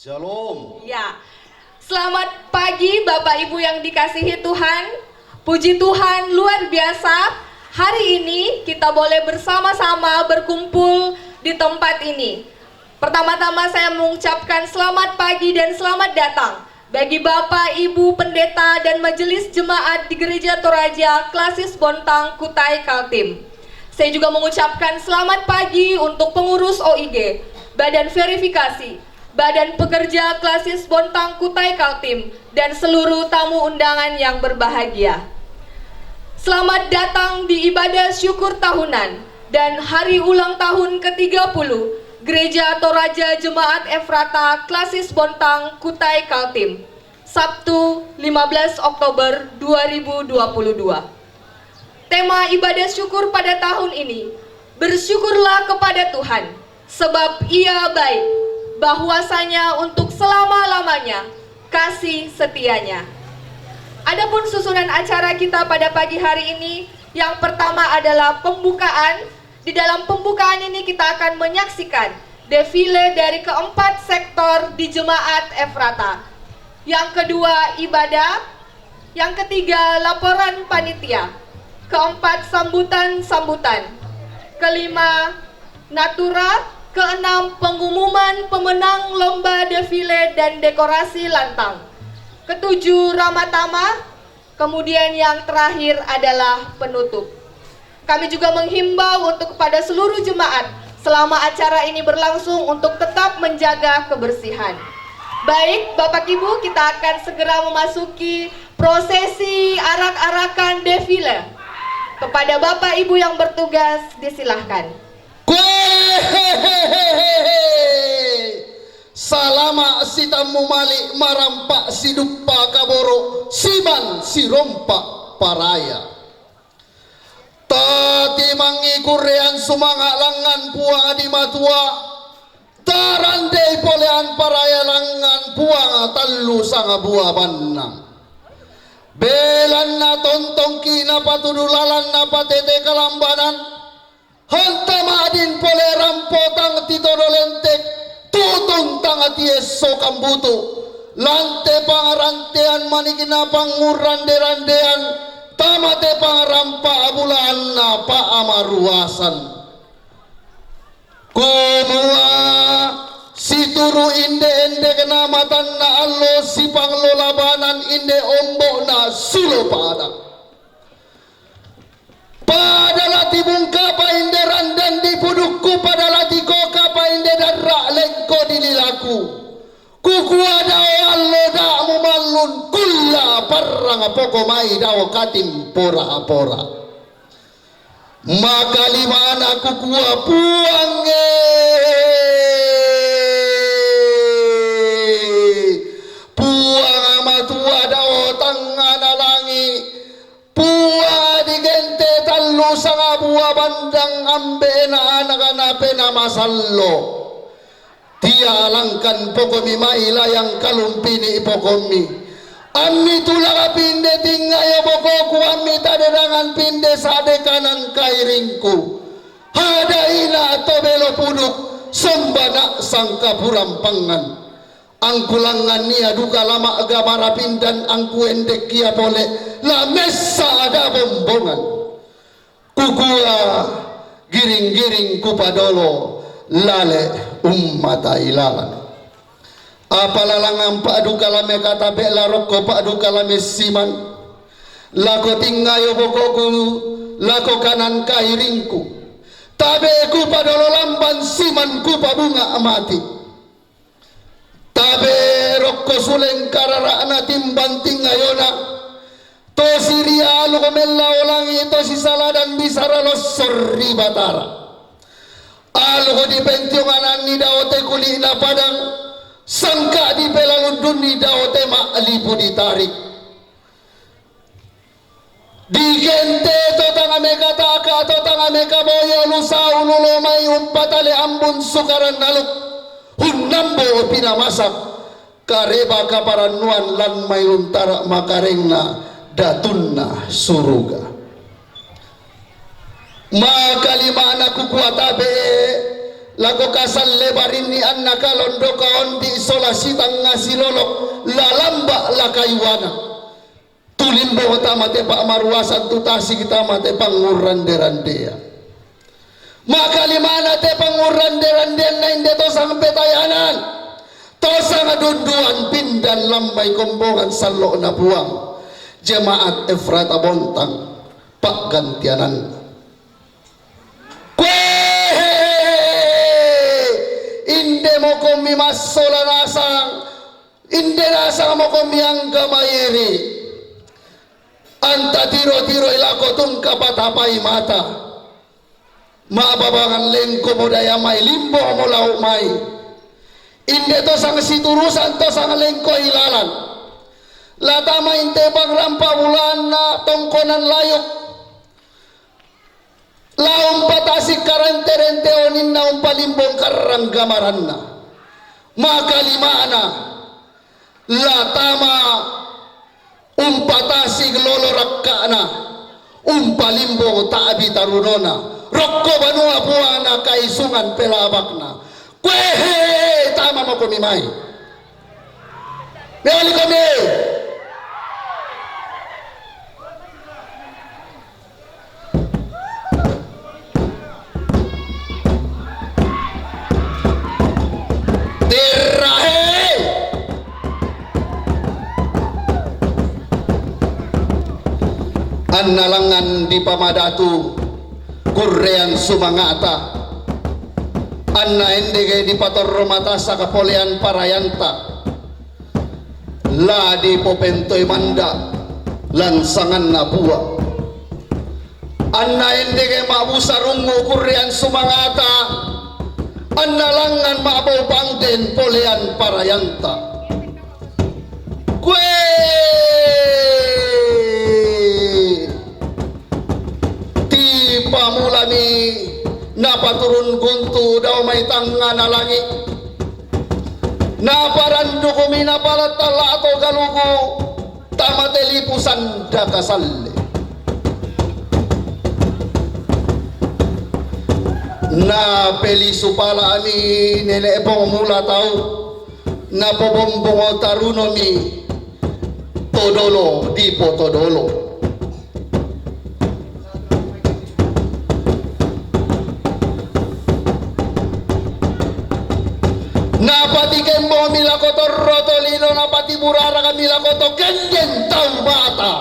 Shalom. Ya, selamat pagi Bapak Ibu yang dikasihi Tuhan. Puji Tuhan luar biasa. Hari ini kita boleh bersama-sama berkumpul di tempat ini. Pertama-tama saya mengucapkan selamat pagi dan selamat datang bagi Bapak, Ibu, Pendeta, dan Majelis Jemaat di Gereja Toraja Klasis Bontang, Kutai Kaltim. Saya juga mengucapkan selamat pagi untuk pengurus OIG, Badan Verifikasi, Badan Pekerja Klasis Bontang Kutai Kaltim, dan seluruh tamu undangan yang berbahagia. Selamat datang di ibadah syukur tahunan dan hari ulang tahun ke-30 Gereja Toraja Jemaat Efrata Klasis Bontang Kutai Kaltim, Sabtu 15 Oktober 2022. Tema ibadah syukur pada tahun ini, bersyukurlah kepada Tuhan, sebab Ia baik, bahwasanya untuk selama-lamanya kasih setianya. Adapun susunan acara kita pada pagi hari ini, yang pertama adalah pembukaan. Di dalam pembukaan ini kita akan menyaksikan defile dari keempat sektor di Jemaat Efrata. Yang kedua ibadah, yang ketiga laporan panitia, keempat sambutan-sambutan, kelima natura, keenam pengumuman pemenang lomba defile dan dekorasi lantang, ketujuh ramatama, kemudian yang terakhir adalah penutup. Kami juga menghimbau untuk kepada seluruh jemaat selama acara ini berlangsung untuk tetap menjaga kebersihan. Baik Bapak Ibu, kita akan segera memasuki prosesi arak-arakan defile. Kepada Bapak Ibu yang bertugas disilahkan. Salama si tamu malik marampak si dupa kaboro siman si rompak paraya. Tati mangi kurean sumanga langan puang adi matua, tarandai polean paraya langan puang tallu sanga buah bandang. Belan na tontong kina patudulalan na patete kalambanan, hanta madin pole rampotang titodolentek, tutong tanga tieso kambuto, lante pangarantean manikina pangurande-randean, tamate pangarampa abulaan na paamaruasan. Kumua si turu inde kenamatan na allo si panglolabanan inde ombo na sulo pada. Padalati bungka pa inde randan di pudukku, padalati koka pa inde darra lengko dililaku. Kukuha daw allo da mumallun kulla parang poko mai daw katim pora-pora. Maka limana kukuha puange puang amatua daw tangan alangi puang digente tallo sa buah bandang ambe na anak-anak na masallo. Tialangkan pokomi mailayang kalumpini ipokomi. Ammi tulang pinde tinggayo bokoku ammi tadedangan pinde sade kanan kairingku. Hadaina tobelo puduk sombana sangka purampangan. Angkulangan nia duka lama gamara pindan angku endek kia pole la mesa ada bombongan. Kukua giring-giring kupadolo lale ummata ilalan. Apalalangan padu kalame kata bela rokko padu kalame siman lako tinggayo bokoku lako kanan kairingku tabeku padolo lamban siman ku pabunga amati tabe rokko suleng kararana timban tingayona to siria alu komella olangi to si saladan bisara losor ribatara alu ko di pentionganan ni daote kulina padang sangka di pelaludun ni daote ma alipu ditarik digente to tanga meka taka to tanga meka boyo lusa unulo may umpatale ambun sukaran naluk hunnambo pinamasak kareba kaparanuan lan may untara makarengna datunna suruga. Maka lima anak kukuatabe lago kasal lebarin ni anak kalondo kaon di isolasi tangga silolok lalamba lakaywana tulimbo tamate pak marwasan tutasi kita mate pangurande-randea maka limana te pangurande-randean na inde to sang petayanan to sang adunduan pindan lambay kombongan salo na buang jemaat Efrata Bontang pak gantianan inde mo komi masola nasang inde nasang mo komi ang gamayeri anta tiro-tiro ilako tung kapatapay mata maababangan lengko mo dayamay limbo mo laumay inde to sang siturusan to sang lengko hilalan latama inte pagrampa bulan na tongkonan layok laong patasik karente-rente onin na umpalimbong karang gamaran na makalimana latama umpatasik lolorakka na umpalimbong taabi tarunona rokko banua buana kaisungan pelabak na kwehe tama mo kumimay meali kami nalangan di pamadatu kurrean sumangata anna endege di patorro mata sa kapolean parayanta la di popentoy manda lansangan na buwa anna endege mabusarungu kurrean sumangata anna langan mabaw pangden polean parayanta kwe pamulani napaturun guntu daw may tanga na langit naparandu kumi napalatala ato galugo tamatelipusan da kasalle na pelisu pala ami nene epong mula tau na pobombongo taruno mi todolo dipo todolo napati kembo milakoto rotolino napati burara ka milakoto kenyen tau bata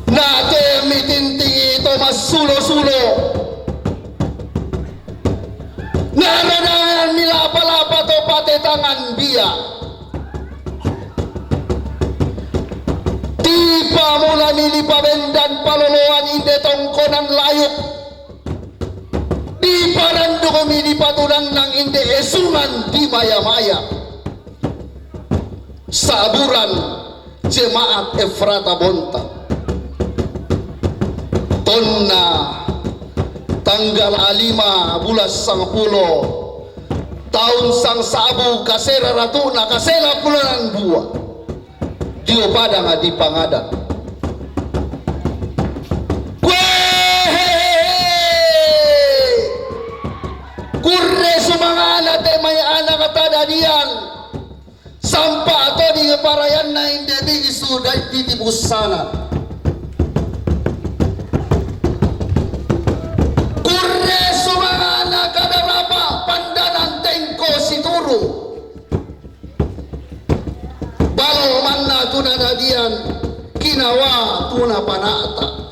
nate mitintingi ito masulo-sulo naradangan milapa-lapa to pate tangan biya tipa mula milipabendan paloloan inde tongkonan layuk di parando kami di patulang ng inde esungan di maya-maya saburan jemaat Efrata Bontang tonna tanggal 5 bulan 10 tahun sang sabu kasera ratu na kasela pulanan buah dio padang di pangadan kurre sumangana te may anak katadadian sampa ato di parayan na hindi bigisu dahil titibus sana kurre sumangana kadarapa pandanang tengko situru balo man na tunadadian kinawa tuna panata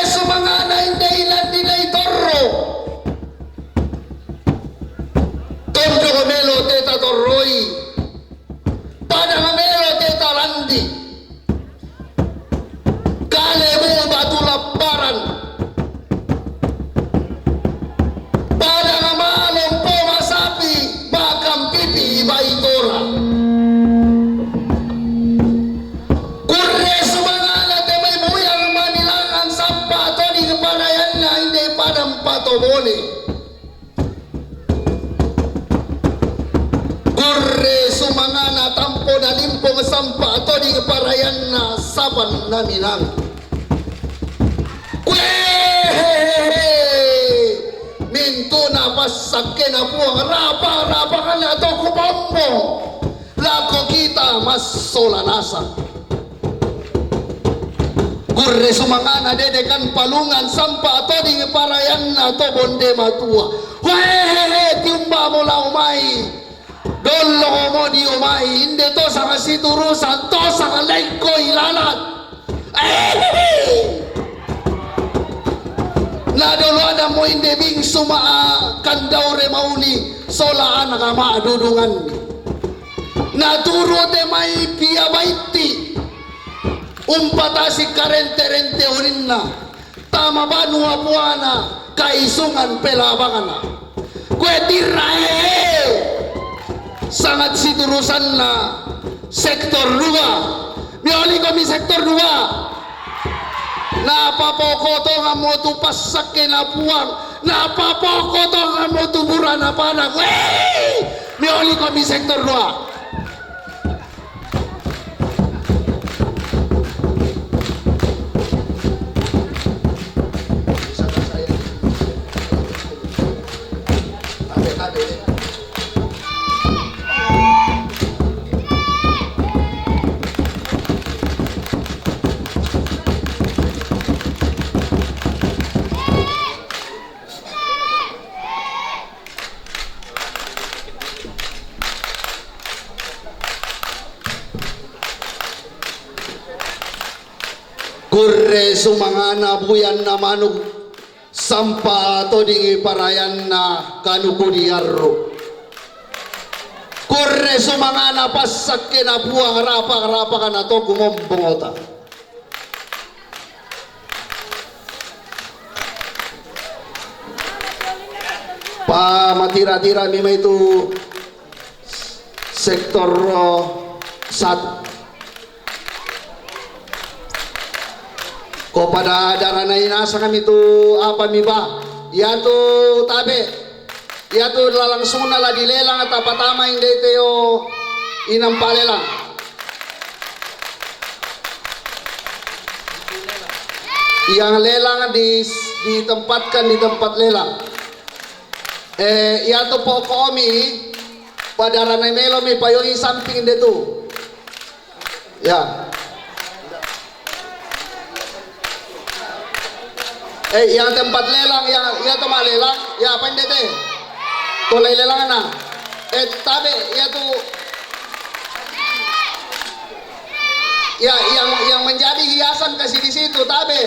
sumangana hindi ilan nila itorro tondo kamelo teta torroy pada kamelo teta landi kale mo batu laparan pada kamalong po masapi bakang pipi iba itora kurre sumangana te may muyang manilangan sampa to di kepanayan na hindi padang patobole kurre sumangana tampo na limpong sampa to di kepanayan na saban na minang kena puang rapa kan atau kupampo lako kita mas solanasa gurre sumangana dedekan palungan sampah atau di parayan atau bonde matua wehehe tiumba mula umai dolo mo di umai inde to sangat siturusan to sangat lengko ilalat na dolo ada mo inde bing sumaa kandaure mauli sola anak ama dudungan na turo te mai pia baiti umpatasi karente-rente urinna tama banu apuana kaisungan pelabangana kue tirahe sangat siturusan na sektor 2 mioli kami sektor 2 napapoko to nga mo tu pasak na puang napapoko to nga mo tu burana panang mioli kami sektor 2 Kurre sumangana buyan na manug sampa to dingi parayan na kanuko diarro kurre sumangana pasak kena buang rapa kana to gumombongota pa matira-tira mima itu sektor 1 ko pada darana inasa kami tu apa mi ba ya tu tabe ya tu langsung nala dilelang atau patama inde teo inam palela yang lelang ditempatkan di tempat lelang ya tu pokok mi pada darana melo mi payongi samping inde tu ya yang tempat lelang yang tu lelang ya apa ini teh tolai lelang na tabe ya tu ya yang menjadi hiasan kasih di situ tabe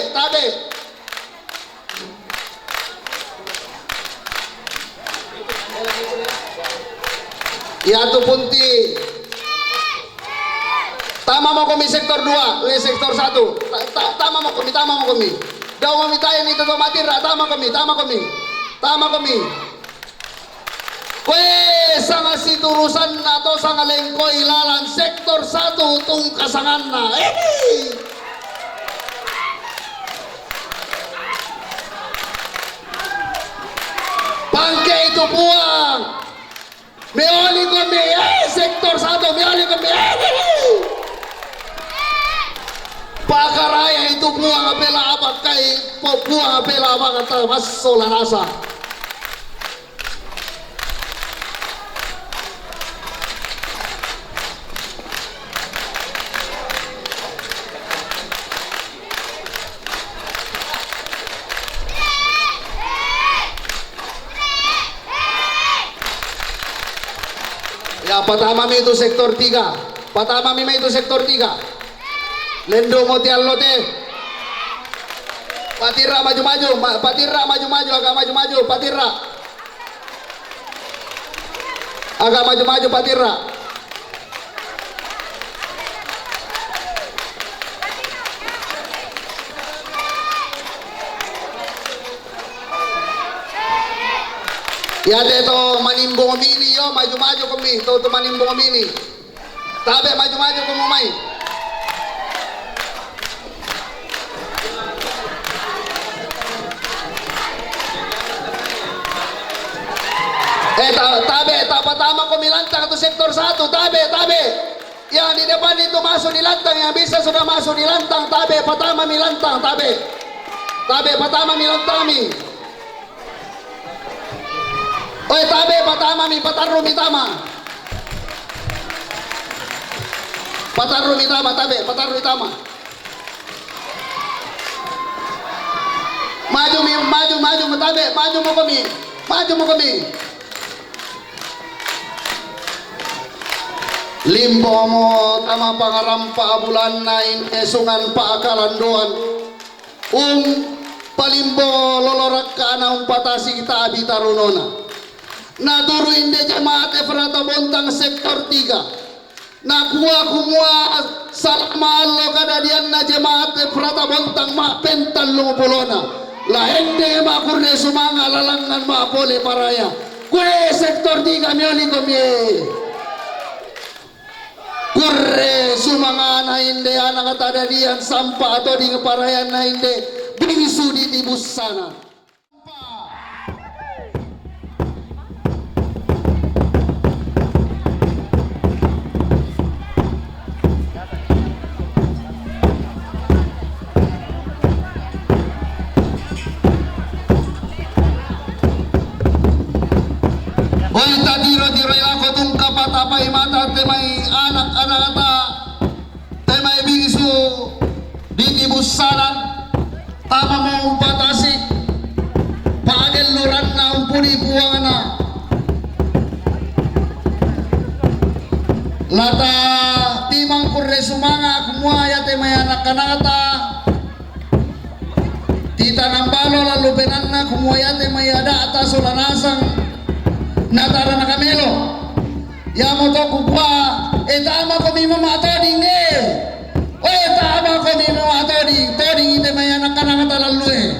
ya tu punti tama mau komi sektor 2 sektor 1 tama mau komi daw mamitayan ito to matira tama kami kwe sanga siturusan na to sanga lengko ilalan sektor 1 tung kasangan na pangke itu buang meoli kami sektor 1 meoli kami pakaraya itu buang apela apa kai buang apela apa kata masola rasa ya pertama itu sektor 3 Lendo moti allote Patira maju-maju agak maju-maju Patira agak maju-maju Patira ya to manimbong mini yo maju-maju kami to manimbong mini tabe maju-maju kumumay tabe pertama kumilantang itu sektor 1 tabe yang di depan itu masuk di lantang yang bisa sudah masuk di lantang tabe pertama milantang tabe pertama milantang mi Oi tabe patama mi patarro mi tama. Patarro mi tama tabe patarro mi tama. Maju mi maju tabe maju mo kami. Maju mo kami. Limbo mo tama pangarampa bulan nain esungan pa akalanduan. Palimbo lolorak ka na patasi kita abitarunona. Naduru inde jemaat Efrata Bontang sektor 3. Nakuha kumua salamal lo kadadian na jemaat Efrata Bontang ma pental lumupulona. Lahende ma kurne sumanga lalangan ma pole paraya. Kue sektor 3 mioli komie. Kurre sumanga na inde anak kadadian sampah atau di ngeparayan na inde bingsu di tibus sana. Oi tadiro tirai ako tung kapat apay mata temay anak-anak ata temay bingsu di tibus sana. Tama mo patasik paagel luran na umpuni buwangan na lata timang kurre sumanga kumuaya temay anak kanata tita nambalo lalu penan na kumuaya temay ada atas ulanasang natara na kamelo ya mo to kupwa tama ko mi mama toding tama ko mi mama toding ite may anak kanang talalue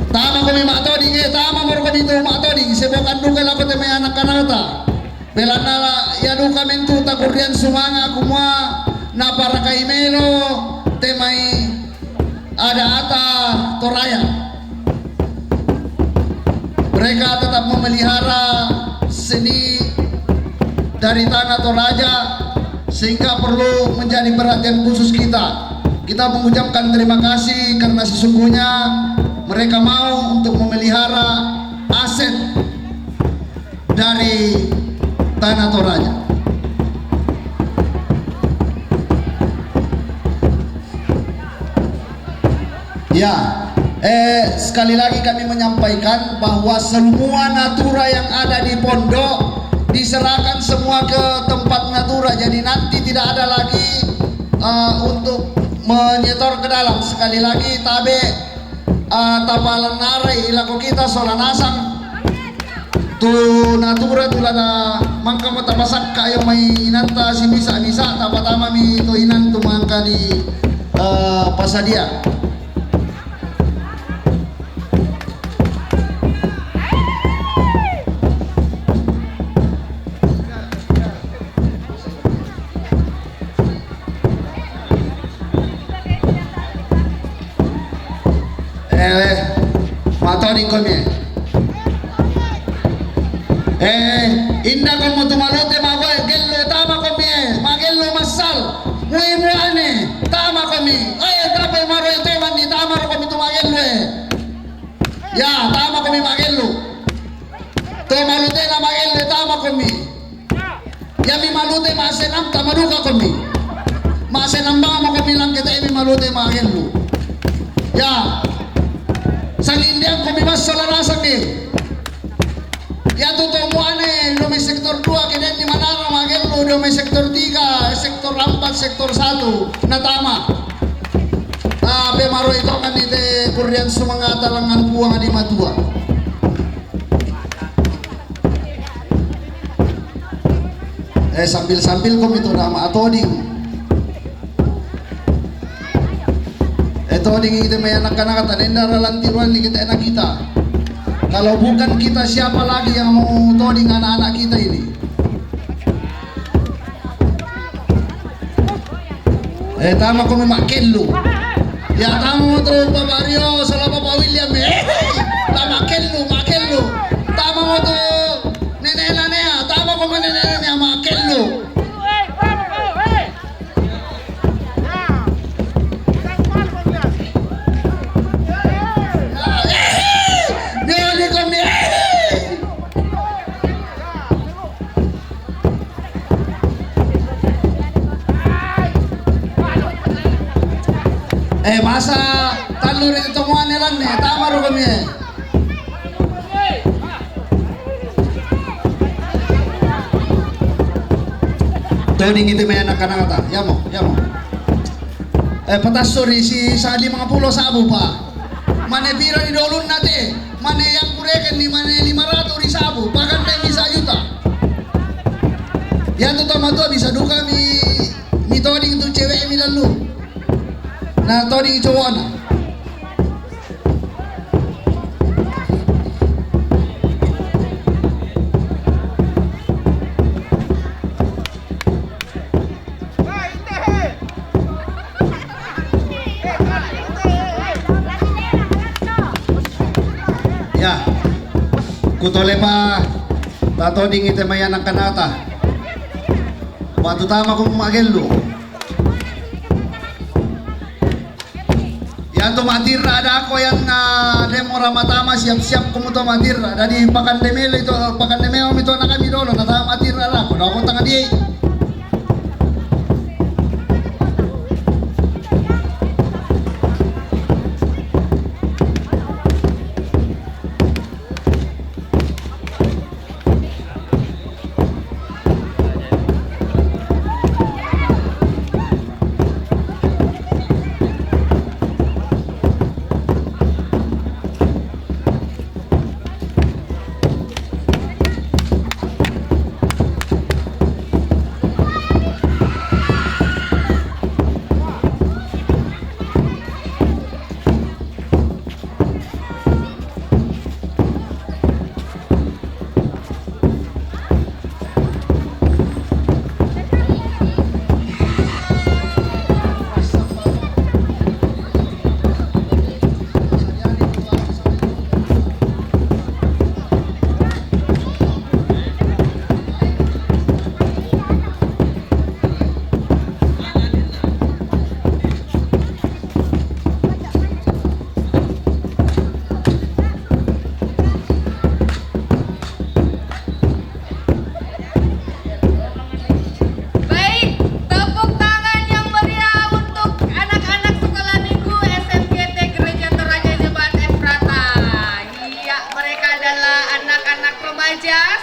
tama ko mi mama toding tama mo ko dito mama toding sebokan duka lako te may anak kanang ta pelanala ya duka mentuta kuryan sumanga kumwa na para kaimelo te may ada ata toraya. Mereka tetap memelihara seni dari tanah Toraja sehingga perlu menjadi perhatian khusus kita. Kita mengucapkan terima kasih karena sesungguhnya mereka mau untuk memelihara aset dari tanah Toraja. Ya. Sekali lagi kami menyampaikan bahwa semua natura yang ada di pondok diserahkan semua ke tempat natura, jadi nanti tidak ada lagi untuk menyetor ke dalam. Sekali lagi tabe tapalan nare ilaku kita solanasang tu natura tu lada mangka mo tapasak kayo may inanta si misa tapatama mi tu inan tu mangka di pasadia. Matoding kami. Indah kamu tu malote magoy gello tama kami. Magello masal. Muy muane tama kami. Tapay maro ito man ni tama kami tu magello Ya, tama kami magello. To malote na magello tama kami. Ya mi malote masenam tamaruka kami. Masenam ba mo kami lang kita mi malote magello. Ya. Sang Indian kami mas solarasang ya tutomuane may sektor 2 kaya di manara magelo may sektor 3 sektor 4 sektor 1 na tama maro ito kan ite kuryan sumanga talangan buang di matua sambil-sambil kami itu nama atoding toding kita may anak-anak tanenda ralantiruan ni kita anak kita. Kalau bukan kita siapa lagi yang mau toding anak-anak kita ini? Tama ko makello. Ya tama mo to Pak Mario, salah Pak William. Tama makello. Tama mo to nenela nea, tama ko nenela nea makello. Masa talur itu temuan nilang nih, tama ro kami. Toding itu may anak-anak ata, yamo. Patas sorry si Sadi mga pulo sabu pa. Mane pira ni dolun nate, mane yang kureken ni mane 500 di sabu, bahkan bisa juta. Yang tama to bisa duka mi toding itu cewek mi lalu. Nah toding cowok na. Ya, kutole pa tato ding ite mayan ang kanata. Batu tama kung magelo. Yan to matira ada ako yang demora matama siap-siap kumuto matira. Dari pakan demelo itu pakan demelo itu na kami dolo natama matira ra ko. Ako tanga di.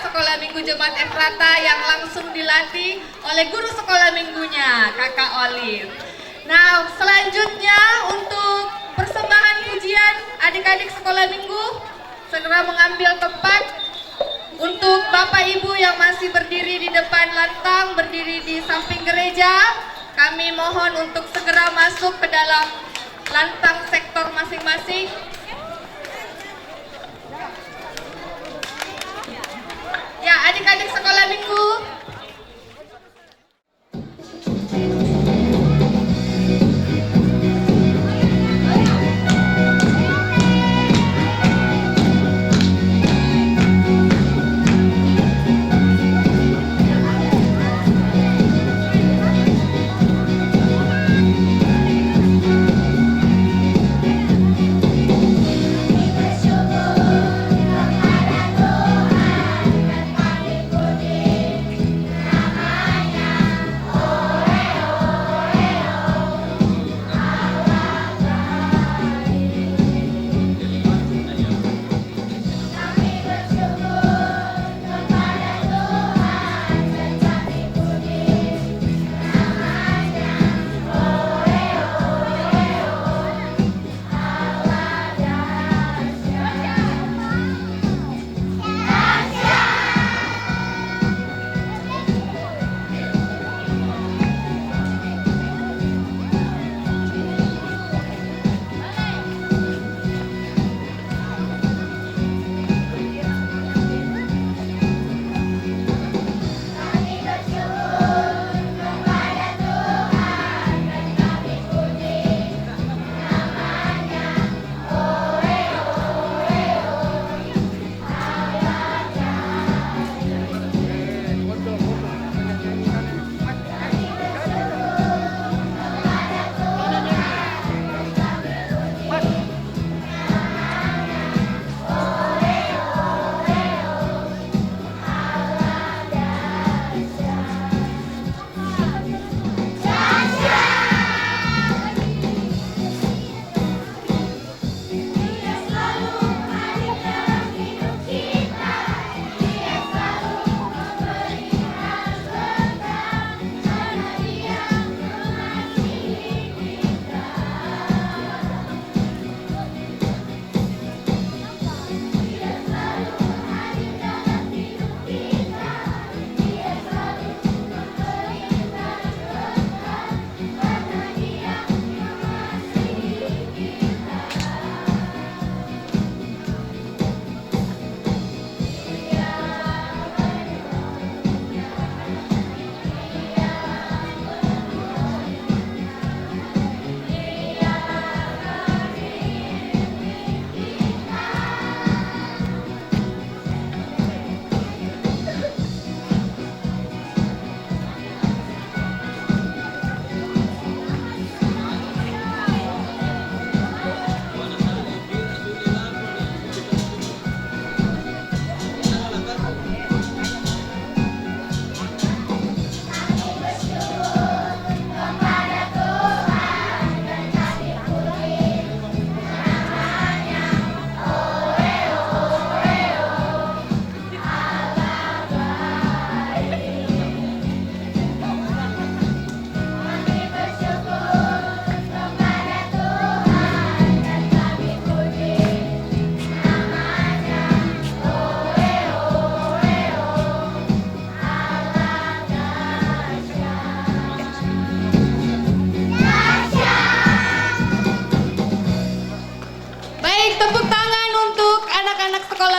Sekolah Minggu Jemaat Efrata yang langsung dilatih oleh guru sekolah minggunya, Kakak Olive. Nah, selanjutnya untuk persembahan pujian adik-adik sekolah minggu segera mengambil tempat. Untuk Bapak Ibu yang masih berdiri di depan lantang, berdiri di samping gereja, kami mohon untuk segera masuk ke dalam lantang sektor masing-masing. Ya, adik-adik sekolah minggu.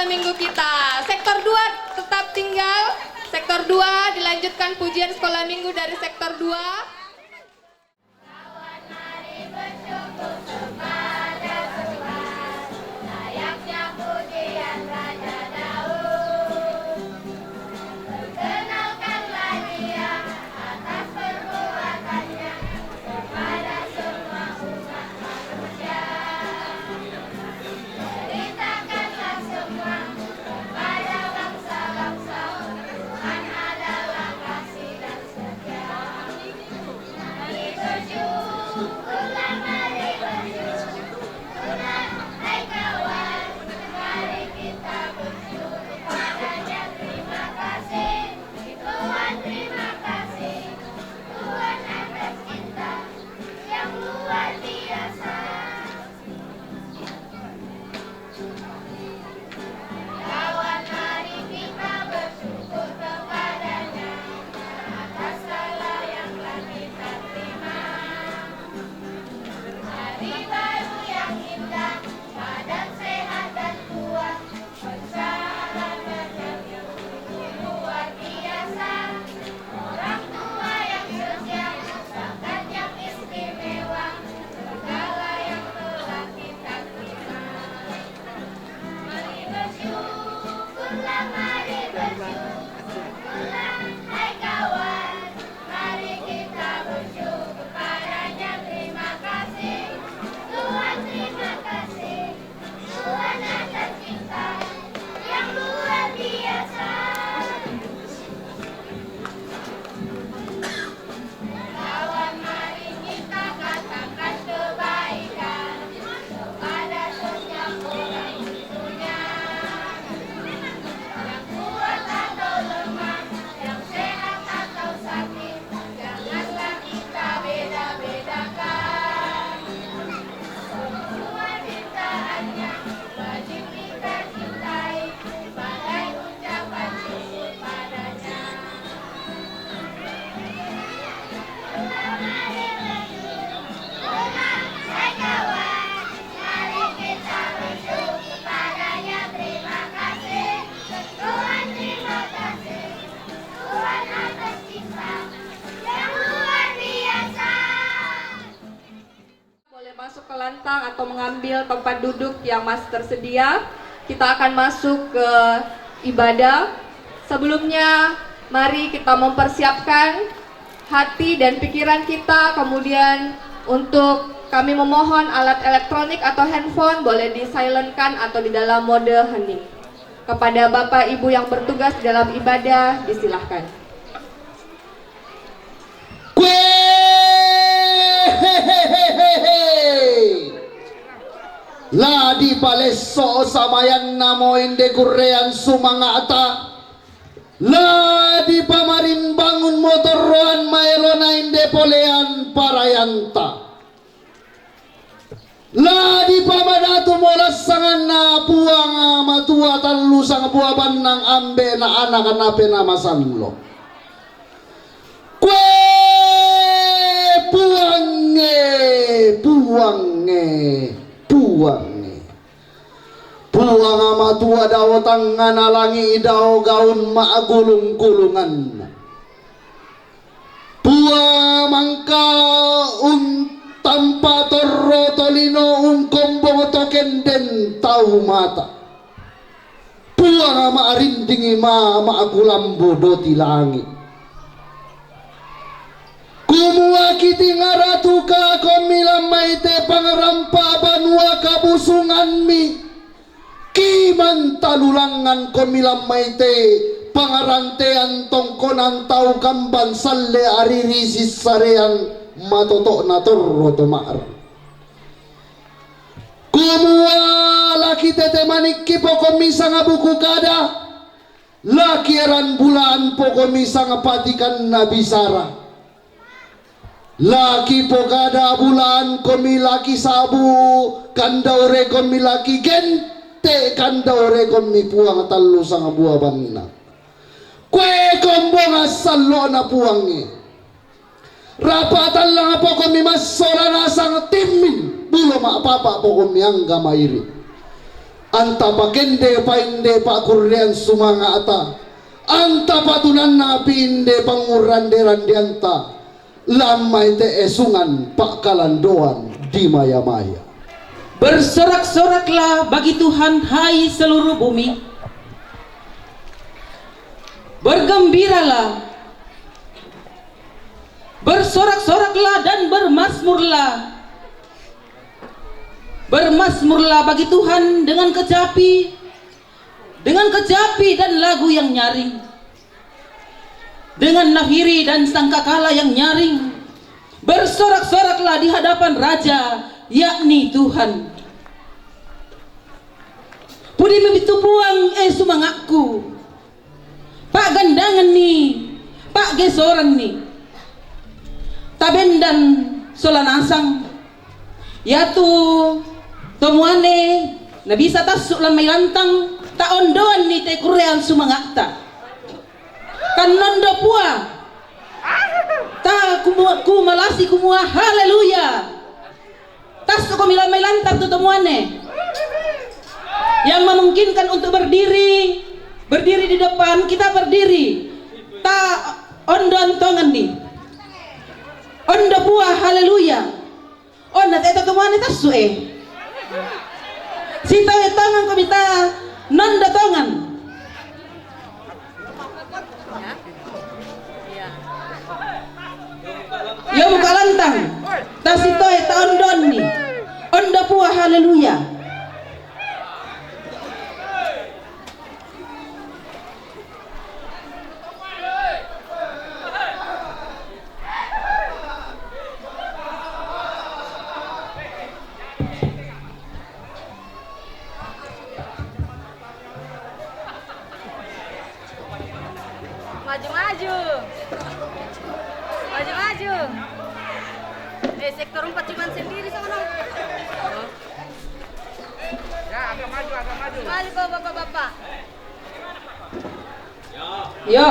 sekolah minggu kita. Sektor 2 tetap tinggal. Sektor 2 dilanjutkan pujian sekolah minggu dari sektor 2. Lantang atau mengambil tempat duduk yang masih tersedia. Kita akan masuk ke ibadah. Sebelumnya, mari kita mempersiapkan hati dan pikiran kita. Kemudian untuk kami memohon alat elektronik atau handphone boleh di-silentkan atau di dalam mode hening. Kepada Bapak Ibu yang bertugas di dalam ibadah, disilahkan. Ladi paleso samayan namo inde kurrean sumangata. Ladi pamarin bangun motor roan maelona inde polean parayanta. Ladi pamadatu molas sangan na puang matua talu sang buah banang ambe na anak anape na masanlo. Kue puange puang ama tua daw tangan alangi daw gaun maagulung-gulungan pua mangka tanpa torro tolino kombong token den tau mata puang ama arindingi maagulambo do tilangi kumuakiti ngaratuka komilam maite pangarampa banua kabusungan mi kiman talulangan komilam maite pangarantean tongkonan tau kamban salle aririsis sarean matotok na torro tomar kumua laki tete manikki pokomisa nga buku kada laki eran bulan pokomisa nga patikan na bisara laki pokada bulan komi laki sabu kandaure komi laki gente kandaure komi puang talu sang buah banna kue kombong asalo na puangi rapatan lang po komi masora na sang timin bulo ma papa po komi angga mairi anta pakende painde pakurrian sumanga ata, anta patunan napinde pangurande randianta, lamai te esungan pak kalandoan di maya-maya. Bersorak-soraklah bagi Tuhan, hai seluruh bumi. Bergembiralah, bersorak-soraklah dan bermasmurlah. Bermasmurlah bagi Tuhan dengan kecapi dan lagu yang nyaring, dengan nafiri dan sangkakala yang nyaring. Bersorak-soraklah di hadapan Raja, yakni Tuhan. Pudi begitu puang sumangakku, pak gandangan ni, pak gesoran ni, tabendan solanasang, yatu tomuane na bisa tasuk lan may lantang taondoan ni te kurean sumangakta. Kanondo pua, ta kumalasi kumua haleluya. Tas ko may lantang tu tomuane yang memungkinkan untuk berdiri di depan, kita berdiri. Ta ondo antongan ni, ondo pua haleluya. Onda teto tomuane tasu sita tangan ko bita nanda tongan. Yo muka lantang tasito ta ondon ni, onda pua haleluya. Maju. Sektor 4 cuman sendiri sama dong. Ya, agak maju. Maju bapak-bapak. Yo,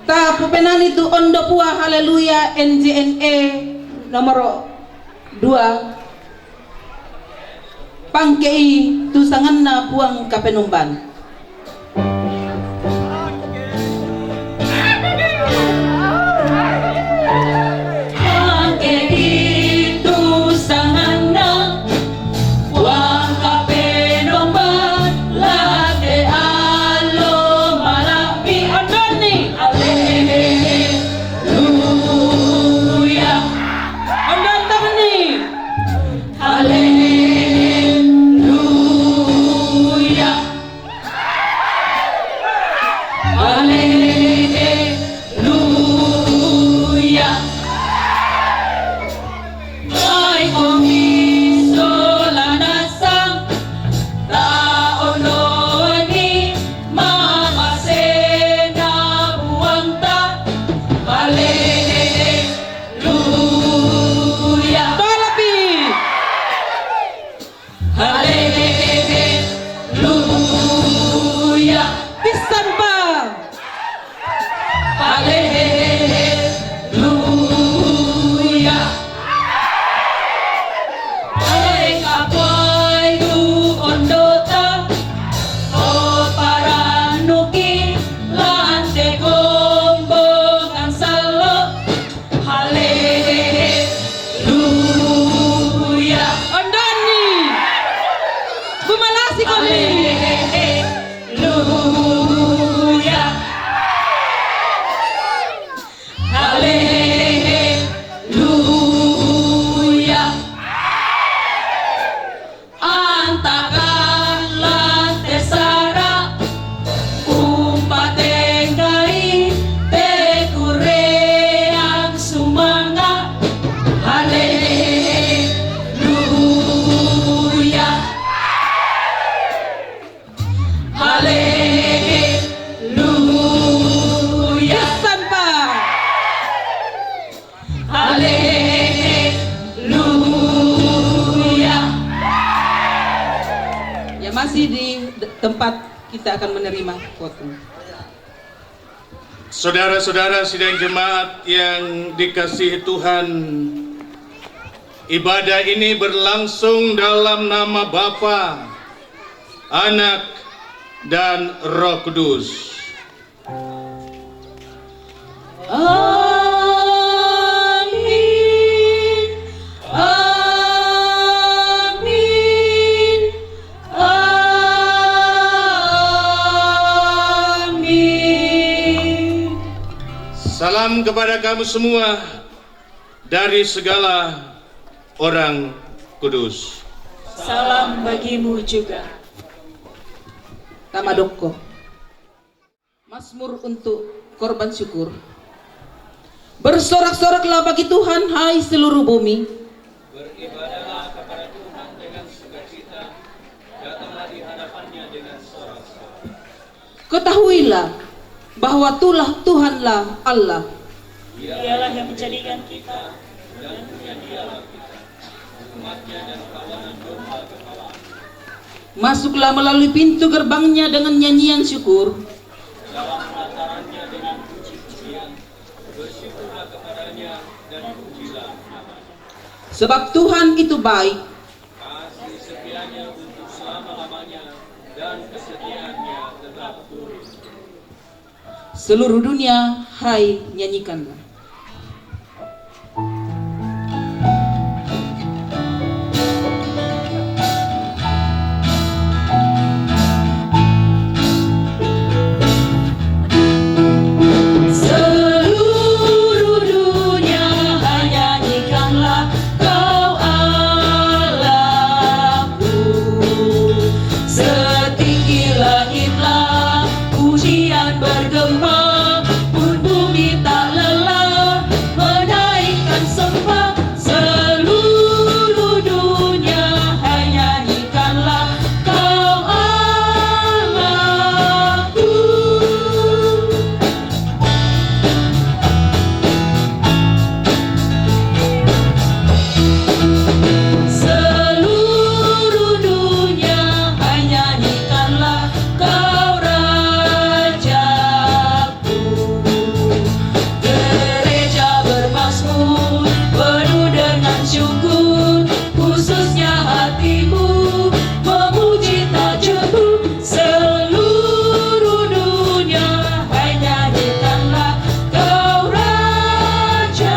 ta pupenan itu ondo pua haleluya NJNE nomor 2 pangkei tusanganna puang kapenumban. Masih di tempat kita akan menerima khotbah. Saudara-saudara sidang jemaat yang dikasihi Tuhan, ibadah ini berlangsung dalam nama Bapa Anak, dan Roh Kudus. Amin. Amin. Amin. Salam kepada kamu semua dari segala orang kudus. Salam bagimu juga. Nama Doko. Mazmur untuk korban syukur. Bersorak-soraklah bagi Tuhan, hai seluruh bumi. Beribadahlah kepada Tuhan dengan sukacita, datanglah di hadapannya dengan sorak-sorai. Ketahuilah bahwa Tuhanlah Allah. Dialah yang menjadikan kita Dan punya dialah kita, umatnya dan kawanan domba kepala. Masuklah melalui pintu gerbangnya dengan nyanyian syukur. Dalam pelatarannya dengan puji-pujian, bersyukurlah kepadanya dan pujilah namanya. Sebab Tuhan itu baik. Kasih setianya untuk selama-lamanya dan kesetiaannya tetap turun. Seluruh dunia, hai nyanyikanlah. seluruh dunia, hai nyanyikanlah Kau Allahku. Setinggi langitlah pujian bergema, pun bumi tak lelah menaikkan sembah. Seluruh dunia, hai nyanyikanlah Kau Allahku. Seluruh dunia, hai nyanyikanlah Kau Rajaku. Gereja bermazmur penuh dengan syukur, khususnya hatimu memuji tak jemu. Seluruh dunia, hai nyanyikanlah Kau Rajaku.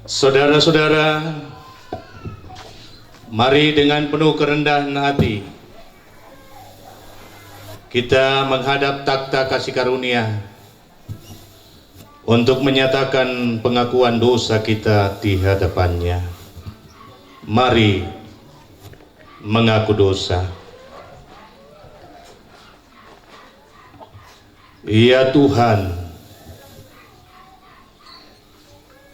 Saudara-saudara, mari dengan penuh kerendahan hati kita menghadap takhta kasih karunia untuk menyatakan pengakuan dosa kita di hadapannya. Mari mengaku dosa. Ya Tuhan,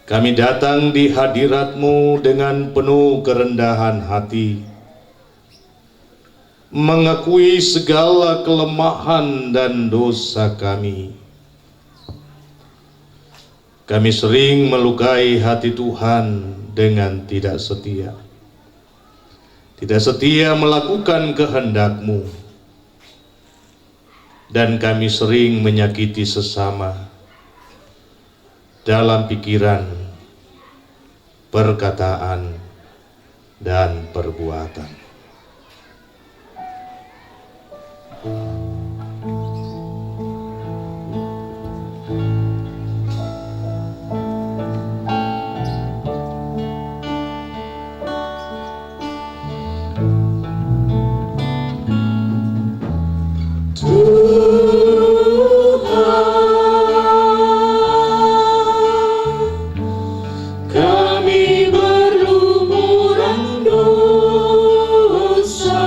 kami datang di hadirat-Mu dengan penuh kerendahan hati, mengakui segala kelemahan dan dosa kami. Kami sering melukai hati Tuhan dengan tidak setia. Tidak setia melakukan kehendak-Mu. Dan kami sering menyakiti sesama dalam pikiran, perkataan, dan perbuatan. Kami berlumuran dosa,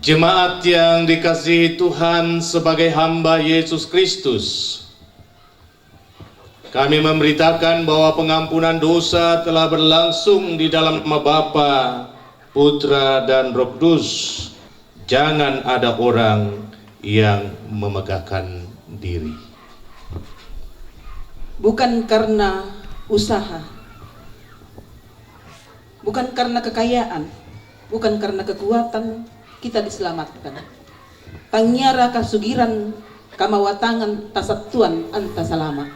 Jemaat yang dikasihi Tuhan, sebagai hamba Yesus Kristus, kami memberitakan bahwa pengampunan dosa telah berlangsung di dalam nama Bapa, Putra, dan Roh Kudus. Jangan ada orang yang memegahkan diri. Bukan karena usaha, bukan karena kekayaan, bukan karena kekuatan kita diselamatkan. Tangyara kasugiran kamawatangan tasatuan anta salama.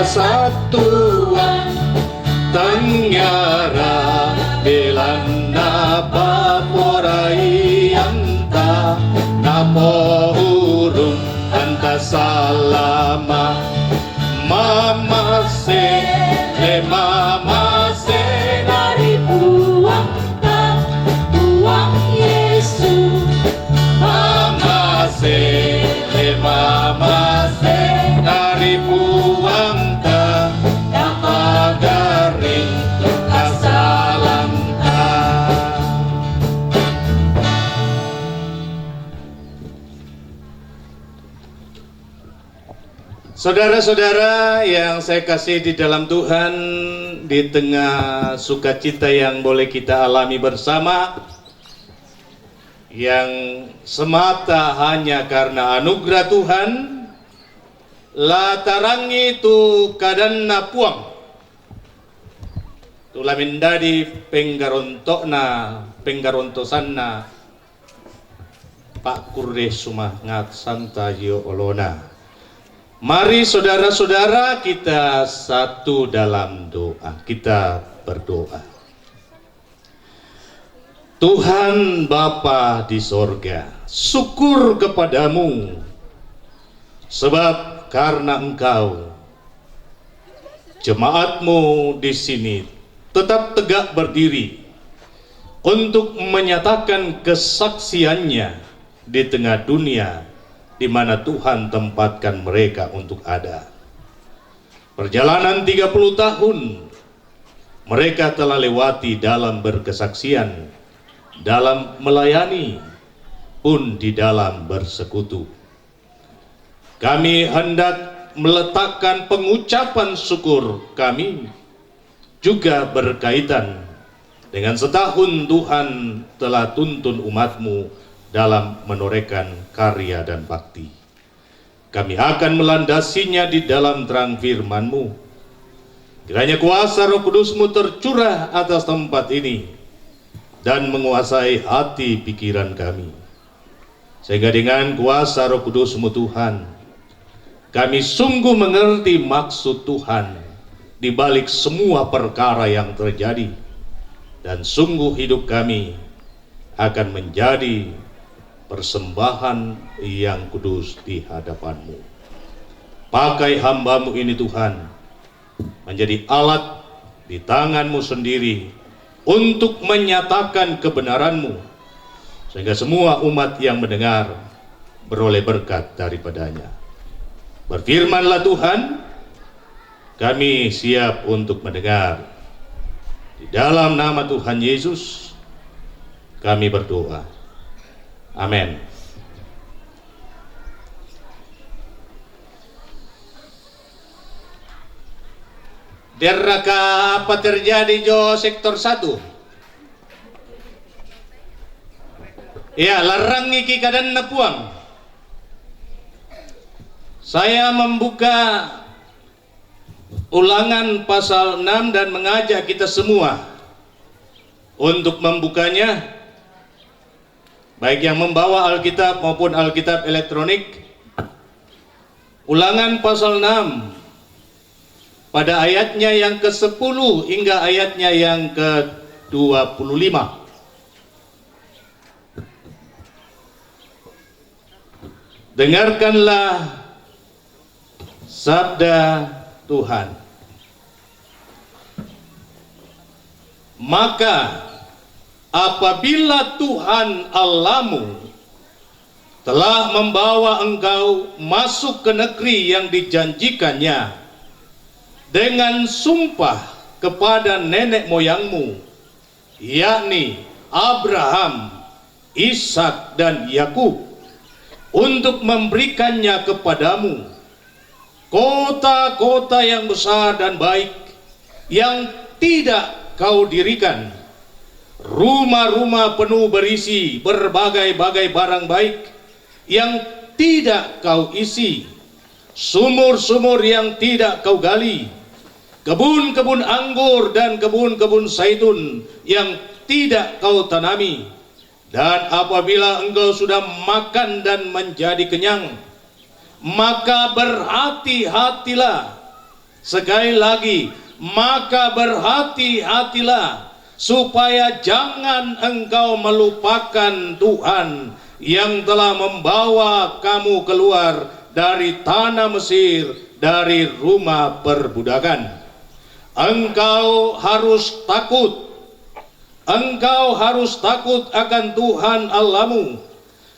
Satuan tangyara belanda paporai anta napo urung anta salama mama se dari buang Yesus mama se dari buang Saudara-saudara yang saya kasih di dalam Tuhan, di tengah sukacita yang boleh kita alami bersama, yang semata hanya karena anugerah Tuhan, la tarangi tu kadanna puang, tula mendadi penggarontosanna Pak Kurde Sumangat Santa Yo Olona. Mari saudara-saudara kita satu dalam doa. Kita berdoa. Tuhan Bapa di sorga, syukur kepadamu sebab karena Engkau, jemaatmu di sini tetap tegak berdiri untuk menyatakan kesaksiannya di tengah dunia di mana Tuhan tempatkan mereka untuk ada. Perjalanan 30 tahun mereka telah lewati dalam berkesaksian, dalam melayani, pun di dalam bersekutu. Kami hendak meletakkan pengucapan syukur kami juga berkaitan dengan setahun Tuhan telah tuntun umatmu dalam menorehkan karya dan bakti. Kami akan melandasinya di dalam terang firman-Mu. Kiranya kuasa Roh Kudus-Mu tercurah atas tempat ini dan menguasai hati pikiran kami. Sehingga dengan kuasa Roh Kudus-Mu Tuhan, kami sungguh mengerti maksud Tuhan di balik semua perkara yang terjadi, dan sungguh hidup kami akan menjadi persembahan yang kudus di hadapan-Mu. Pakai hamba-Mu ini Tuhan, menjadi alat di tangan-Mu sendiri untuk menyatakan kebenaran-Mu, sehingga semua umat yang mendengar beroleh berkat daripadanya. Berfirmanlah Tuhan, kami siap untuk mendengar. Di dalam nama Tuhan Yesus kami berdoa. Amin. Derraka apa terjadi jo sektor 1? Ya, larang iki kadan napuang. Saya membuka Ulangan pasal 6 dan mengajak kita semua untuk membukanya, baik yang membawa Alkitab maupun Alkitab elektronik. Ulangan pasal 6 pada ayatnya yang ke-10 hingga ayatnya yang ke-25. Dengarkanlah sabda Tuhan. Maka apabila Tuhan Allahmu telah membawa engkau masuk ke negeri yang dijanjikannya dengan sumpah kepada nenek moyangmu, yakni Abraham, Ishak dan Yakub, untuk memberikannya kepadamu kota-kota yang besar dan baik yang tidak kau dirikan, rumah-rumah penuh berisi berbagai-bagai barang baik yang tidak kau isi, sumur-sumur yang tidak kau gali, kebun-kebun anggur dan kebun-kebun zaitun yang tidak kau tanami. Dan apabila engkau sudah makan dan menjadi kenyang, maka berhati-hatilah. Sekali lagi, maka berhati-hatilah supaya jangan engkau melupakan Tuhan yang telah membawa kamu keluar dari tanah Mesir, dari rumah perbudakan. Engkau harus takut. Engkau harus takut akan Tuhan Allahmu.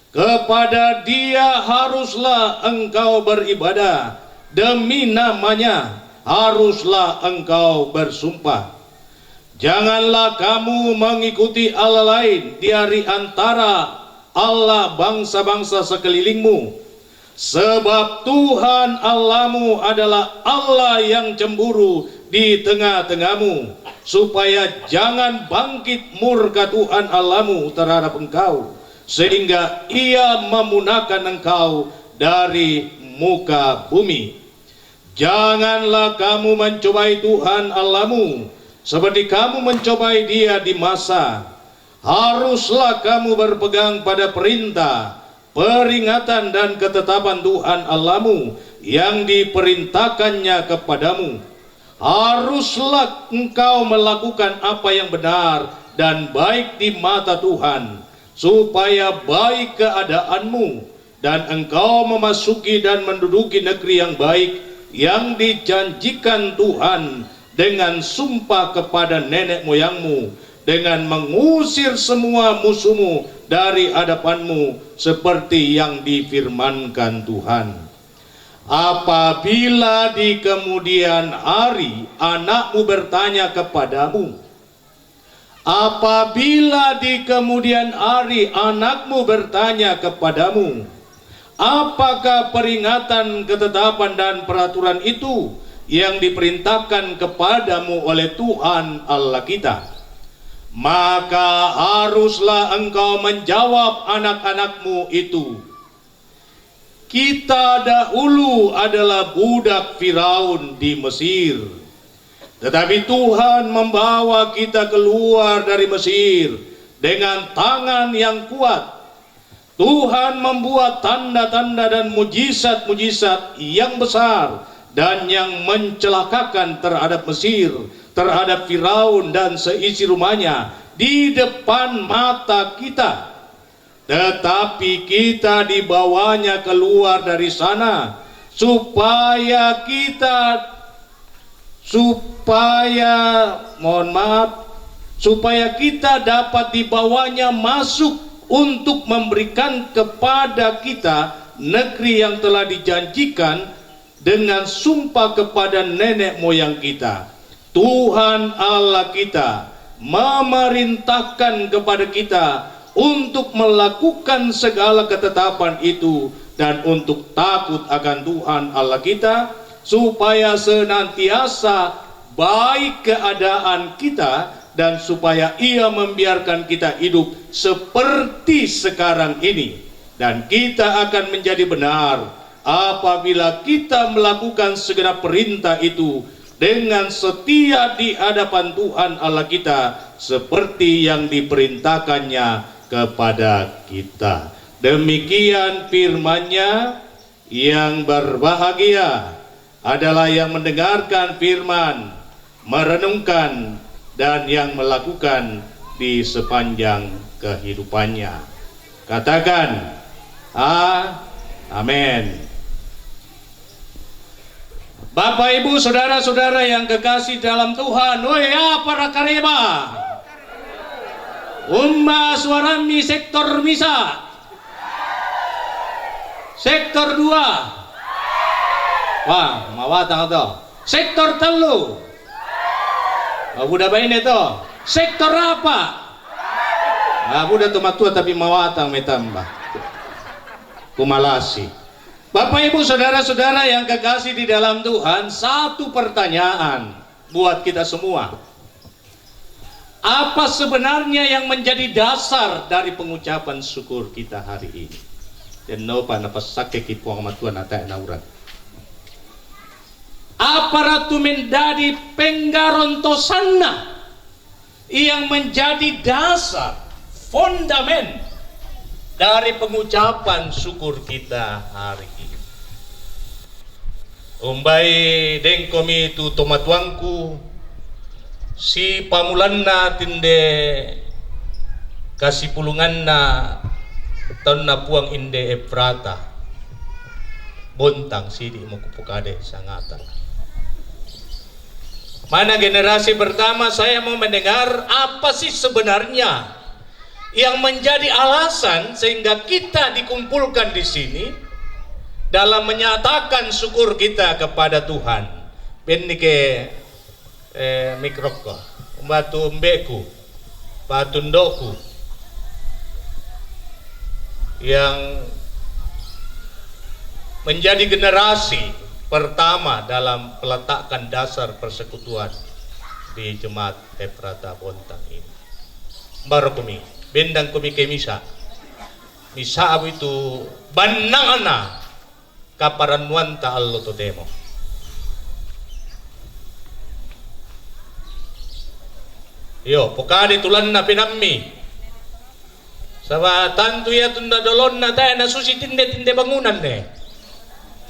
Kepada Dia haruslah engkau beribadah, demi namanya haruslah engkau bersumpah. Janganlah kamu mengikuti Allah lain dari antara Allah bangsa-bangsa sekelilingmu, sebab Tuhan Allahmu adalah Allah yang cemburu di tengah-tengahmu, supaya jangan bangkit murka Tuhan Allahmu terhadap engkau, sehingga Ia memunahkan engkau dari muka bumi. Janganlah kamu mencobai Tuhan Allahmu seperti kamu mencobai Dia di masa. Haruslah kamu berpegang pada perintah, peringatan dan ketetapan Tuhan Allahmu yang diperintahkannya kepadamu. Haruslah engkau melakukan apa yang benar dan baik di mata Tuhan, supaya baik keadaanmu dan engkau memasuki dan menduduki negeri yang baik yang dijanjikan Tuhan dengan sumpah kepada nenek moyangmu, dengan mengusir semua musuhmu dari hadapanmu seperti yang difirmankan Tuhan. Apabila di kemudian hari anakmu bertanya kepadamu, apabila di kemudian hari anakmu bertanya kepadamu, apakah peringatan, ketetapan dan peraturan itu yang diperintahkan kepadamu oleh Tuhan Allah kita, maka haruslah engkau menjawab anak-anakmu itu, kita dahulu adalah budak Firaun di Mesir, tetapi Tuhan membawa kita keluar dari Mesir dengan tangan yang kuat. Tuhan membuat tanda-tanda dan mujizat-mujizat yang besar dan yang mencelakakan terhadap Mesir, terhadap Firaun dan seisi rumahnya di depan mata kita. Tetapi kita dibawanya keluar dari sana supaya kita dapat dibawanya masuk untuk memberikan kepada kita negeri yang telah dijanjikan dengan sumpah kepada nenek moyang kita. Tuhan Allah kita memerintahkan kepada kita untuk melakukan segala ketetapan itu dan untuk takut akan Tuhan Allah kita, supaya senantiasa baik keadaan kita dan supaya Ia membiarkan kita hidup seperti sekarang ini, dan kita akan menjadi benar apabila kita melakukan segenap perintah itu dengan setia di hadapan Tuhan Allah kita seperti yang diperintahkannya kepada kita. Demikian firman-Nya. Yang berbahagia adalah yang mendengarkan firman, merenungkan, dan yang melakukan di sepanjang kehidupannya. Katakan amin. Bapak, Ibu, saudara-saudara yang kekasih dalam Tuhan, para kareba, suarami sektor misa, sektor 2, wah, mawatang to, sektor 3, budak bain itu, sektor apa? Budak tumatua tapi mawatang metambah, kumalasi. Bapak, Ibu, saudara-saudara yang kekasih di dalam Tuhan, satu pertanyaan buat kita semua. Apa sebenarnya yang menjadi dasar dari pengucapan syukur kita hari ini? Dan nopa napasake kipuang matuan atai naurat. Apa ratu menjadi penggarontosana yang menjadi dasar, fondamen dari pengucapan syukur kita hari ini? Umbai dengkomi tu tomatuangku si pamulanna tinde kasih pulunganna tanna puang inde Efrata bontang sidi mo kupukade sangata. Mana generasi pertama saya mau mendengar apa sih sebenarnya yang menjadi alasan sehingga kita dikumpulkan di sini dalam menyatakan syukur kita kepada Tuhan. Penike mikroko, batu mbeku, batu ndoku yang menjadi generasi pertama dalam peletakan dasar persekutuan di Jemaat Efrata Bontang ini. Baru kami, bendang kami ke misa itu banangana kaparanwan ta allo to demo. Yo, pokadi tulan na pinammi. Sama tantu ya tunda dolon na tayo na susi tinde bangunan ne.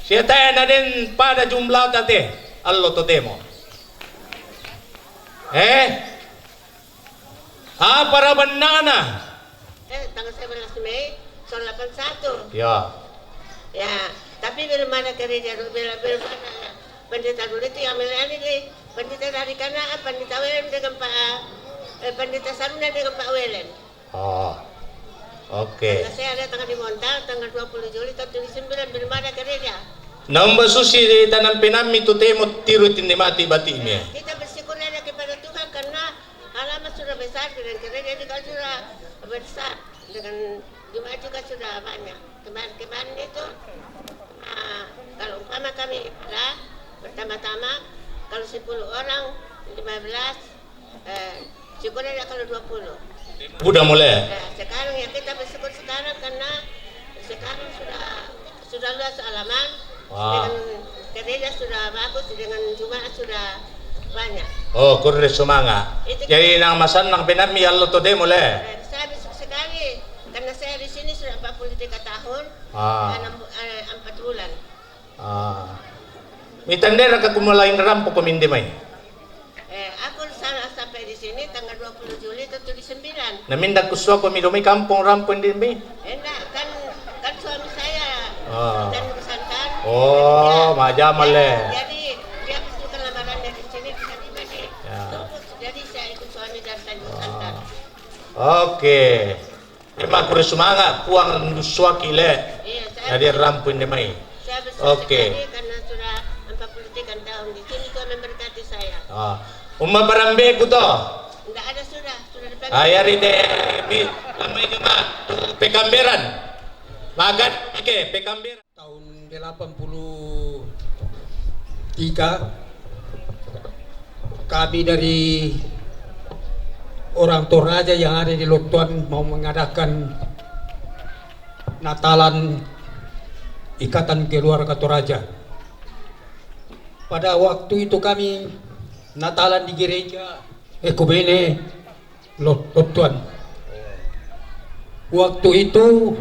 Siya tayo na din pada jumlah tate allo to demo. Para banana. Tanggal 11 Mei, tahun 81. Ya. Ya, tapi bagaimana kerja bagaimana pendeta dulu itu yang melayani deh. Pendeta dari kana, pendeta Welen dengan pendeta Saruna dengan Pak Welen. Oh, oke. Saya ada tanggal dimontal, tanggal 20 Juli tahun 2009 bagaimana kerja. Namba susi di tanam pinami tu temo tiru tindi mati bati ini. Kita bersyukur ada kepada Tuhan karena halaman sudah besar dan kerja juga sudah besar dengan jumlah juga sudah banyak. Kemarin itu kalau umpama kami pertama-tama kalau 10 orang 15 syukur ada kalau 20. Udah mulai. Sekarang ya kita bersyukur sekarang karena sekarang sudah luas halaman. Dengan gereja sudah bagus, dengan jemaat sudah banyak. Oh, kurang semangat. Jadi nang masan nang pinami allo to demo le. Saya besar sekali karena saya di sini sudah 43 tahun, 4 bulan. Mitandera ka kumalain rampo kumindi may. Ako sana sampai di sini tanggal 20 Juli atau 9. Namindag kuswa ko may kampong rampo hindi may. Enggak, kan suami saya dan pesantren. Oh, majamal Jadi dia bukan lamaran dari sini bisa tiba deh. Jadi saya ikut suami dan pesantren. Oke. Emang kudu semangat puang duswa kile. Iya, Jadi rampo hindi may. Saya besar Oke. sekali karena sudah 43 tahun di sini. Tuhan memberkati saya. Umma barambe ko to. Enggak ada sudah dipanggil. Ayari de amay nga pekamberan. Magat pekamberan. Tahun 83 kami dari orang Toraja yang ada di Lotuan mau mengadakan Natalan Ikatan Keluarga Toraja. Pada waktu itu kami Natalan di gereja Ekumene Lotuan. Waktu itu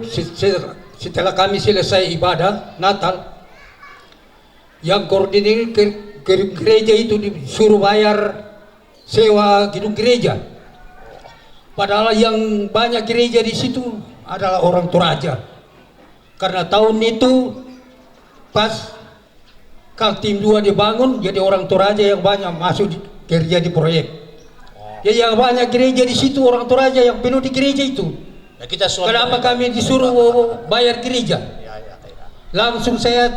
setelah kami selesai ibadah Natal, yang koordinir ke gereja itu disuruh bayar sewa gedung gereja. Padahal yang banyak gereja di situ adalah orang Toraja. Karena tahun itu pas Kaltim 2 dibangun, jadi orang Toraja yang banyak masuk kerja di proyek. Jadi yang banyak gereja di situ orang Toraja yang penuh di gereja itu. Kenapa kami disuruh bayar gereja? Langsung saya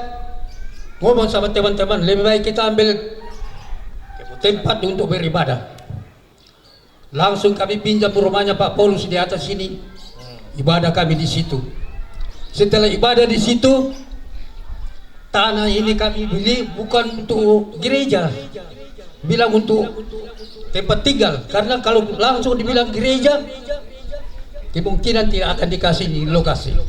ngomong sama teman-teman, lebih baik kita ambil tempat untuk beribadah. Langsung kami pinjam rumahnya Pak Paulus di atas sini. Ibadah kami di situ. Setelah ibadah di situ, tanah ini kami beli bukan untuk gereja, bilang untuk tempat tinggal. Karena kalau langsung dibilang gereja, kemungkinan tidak akan dikasih di lokasi.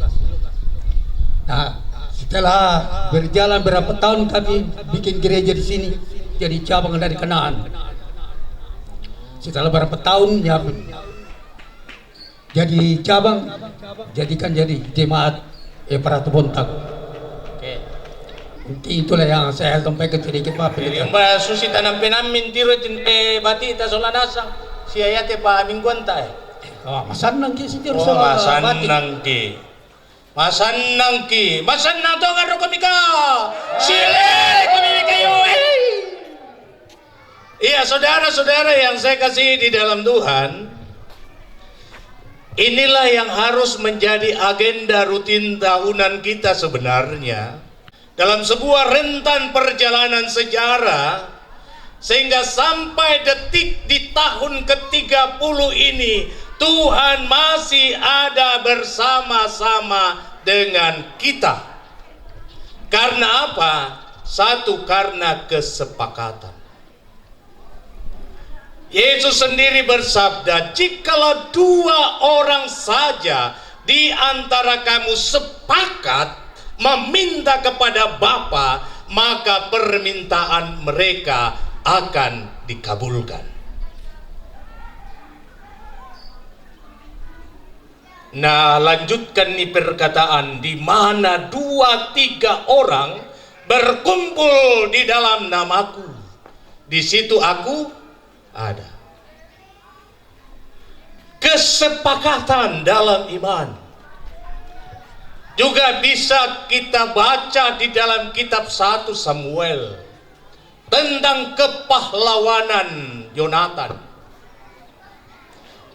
Nah, setelah berjalan berapa tahun kami bikin gereja di sini, jadi cabang dari Kanaan. Setelah berapa tahun ya jadi cabang, jadikan jadi jemaat Pratu Bontang. Itulah yang saya sampaikan sedikit Pak. Yung ba susita ng pinamin tiro bati ta solanasang siya yate pa mingguan ta. Masanang ki si Oh, masanang ki. Masanang to nga kami ka. Sile kami kayo. Iya, saudara-saudara yang saya kasih di dalam Tuhan, inilah yang harus menjadi agenda rutin tahunan kita sebenarnya dalam sebuah rentan perjalanan sejarah, sehingga sampai detik di tahun ke-30 ini Tuhan masih ada bersama-sama dengan kita. Karena apa? Satu, karena kesepakatan. Yesus sendiri bersabda, jikalau 2 orang saja di antara kamu sepakat meminta kepada Bapa, maka permintaan mereka akan dikabulkan. Nah, lanjutkan nih perkataan, di mana 2-3 orang berkumpul di dalam namaku, di situ aku ada. Kesepakatan dalam iman juga bisa kita baca di dalam kitab 1 Samuel tentang kepahlawanan Yonatan.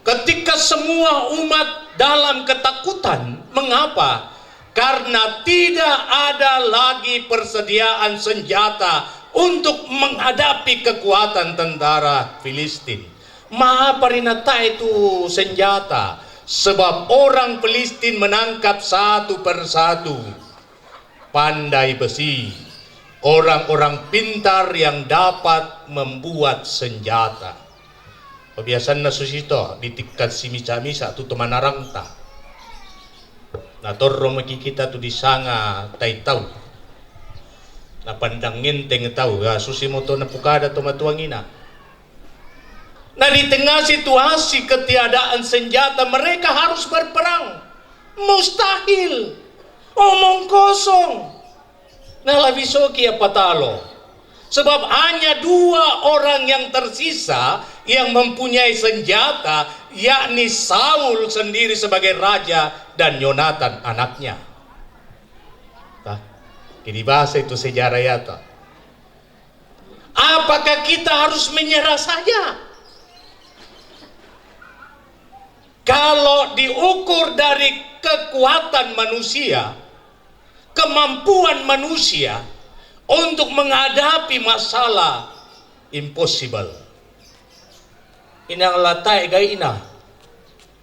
Ketika semua umat dalam ketakutan, mengapa? Karena tidak ada lagi persediaan senjata untuk menghadapi kekuatan tentara Filistin. Mahaparinata itu senjata, sebab orang Filistin menangkap satu persatu pandai besi, orang-orang pintar yang dapat membuat senjata. Kebiasaan na susito ditikkat si misa-misa tu temanarang ta. Natorro makikita tu di sanga taitaw. Napandangin teng tahu susi mo to napukada to matuangina. Nah, di tengah situasi ketiadaan senjata mereka harus berperang. Mustahil. Omong kosong. Nalabisoki ya patalo. Sebab hanya 2 orang yang tersisa yang mempunyai senjata, yakni Saul sendiri sebagai raja dan Yonatan anaknya. Ini bahasa itu sejarah ya. Apakah kita harus menyerah saja? Kalau diukur dari kekuatan manusia, kemampuan manusia untuk menghadapi masalah, impossible. Inanglah taiga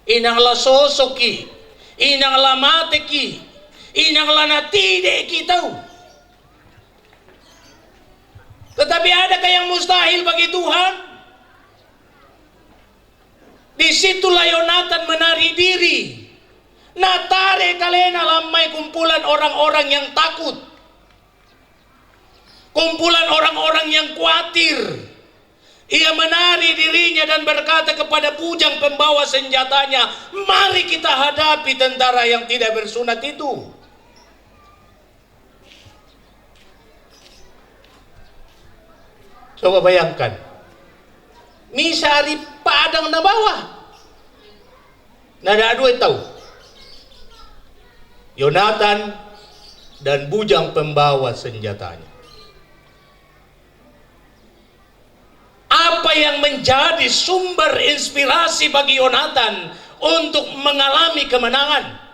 inanglah sosoki, inanglah mateki, inanglah natide kita. Tetapi adakah yang mustahil bagi Tuhan? Disitulah Yonatan menari diri. Natare kalena lamai kumpulan orang-orang yang takut. Kumpulan orang-orang yang khawatir. Ia menari dirinya dan berkata kepada bujang pembawa senjatanya, mari kita hadapi tentara yang tidak bersunat itu. Coba bayangkan, misari padang na bawah, nada dua tahu, Yonatan dan bujang pembawa senjatanya. Apa yang menjadi sumber inspirasi bagi Yonatan untuk mengalami kemenangan?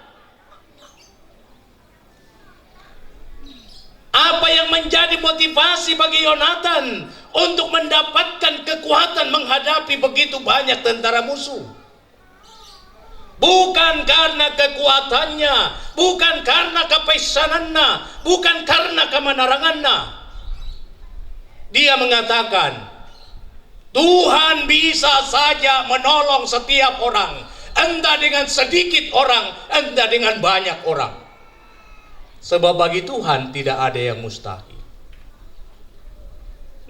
Apa yang menjadi motivasi bagi Yonatan untuk mendapatkan kekuatan menghadapi begitu banyak tentara musuh? Bukan karena kekuatannya, bukan karena kepaisanannya, bukan karena kemenarangannya. Dia mengatakan, Tuhan bisa saja menolong setiap orang, entah dengan sedikit orang, entah dengan banyak orang. Sebab bagi Tuhan tidak ada yang mustahil.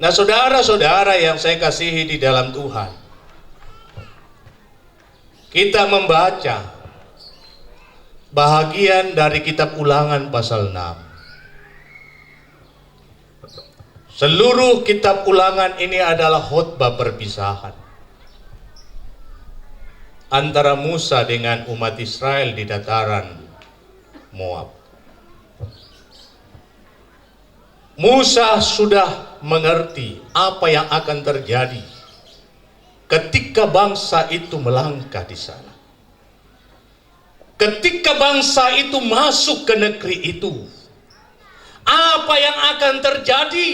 Nah, saudara-saudara yang saya kasihi di dalam Tuhan, kita membaca bahagian dari kitab Ulangan pasal 6. Seluruh kitab Ulangan ini adalah khotbah perpisahan antara Musa dengan umat Israel di dataran Moab. Musa sudah mengerti apa yang akan terjadi ketika bangsa itu melangkah di sana. Ketika bangsa itu masuk ke negeri itu, apa yang akan terjadi?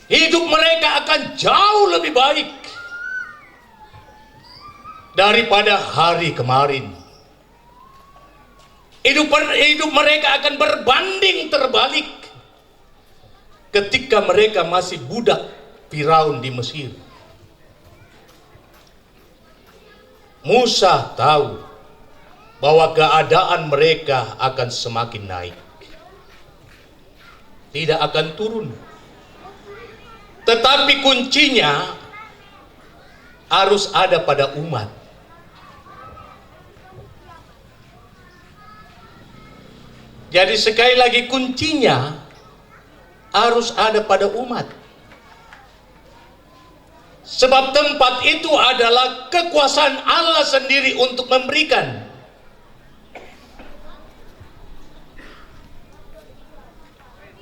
Hidup mereka akan jauh lebih baik daripada hari kemarin. Hidup mereka akan berbanding terbalik ketika mereka masih budak Firaun di Mesir. Musa tahu bahwa keadaan mereka akan semakin naik, tidak akan turun. Tetapi kuncinya harus ada pada umat. Jadi sekali lagi kuncinya harus ada pada umat. Sebab tempat itu adalah kekuasaan Allah sendiri untuk memberikan.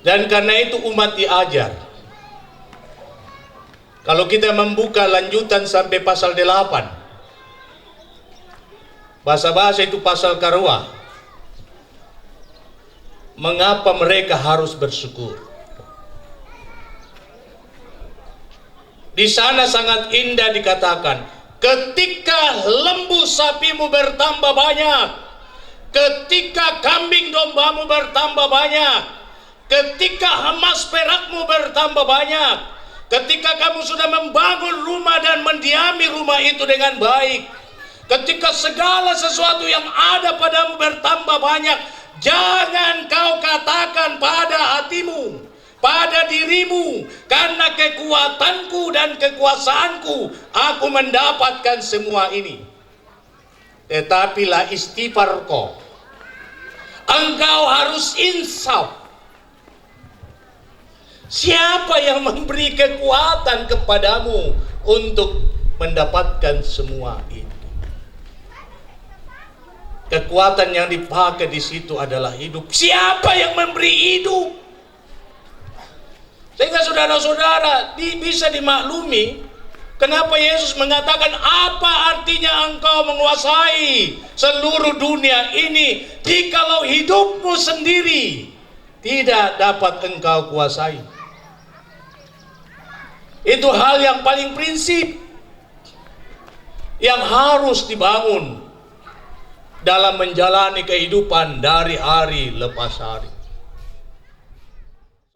Dan karena itu umat diajar. Kalau kita membuka lanjutan sampai pasal 8, bahasa-bahasa itu pasal Karua. Mengapa mereka harus bersyukur? Di sana sangat indah dikatakan, ketika lembu sapimu bertambah banyak, ketika kambing dombamu bertambah banyak, ketika emas perakmu bertambah banyak, ketika kamu sudah membangun rumah dan mendiami rumah itu dengan baik, ketika segala sesuatu yang ada padamu bertambah banyak, jangan kau katakan pada hatimu, pada dirimu, karena kekuatanku dan kekuasaanku aku mendapatkan semua ini. Tetapilah istighfarko, engkau harus insaf, Siapa yang memberi kekuatan kepadamu untuk mendapatkan semua itu? Kekuatan yang dipakai di situ adalah hidup. Siapa yang memberi hidup? Sehingga saudara-saudara bisa dimaklumi kenapa Yesus mengatakan, apa artinya engkau menguasai seluruh dunia ini jikalau hidupmu sendiri tidak dapat engkau kuasai. Itu hal yang paling prinsip yang harus dibangun dalam menjalani kehidupan dari hari lepas hari.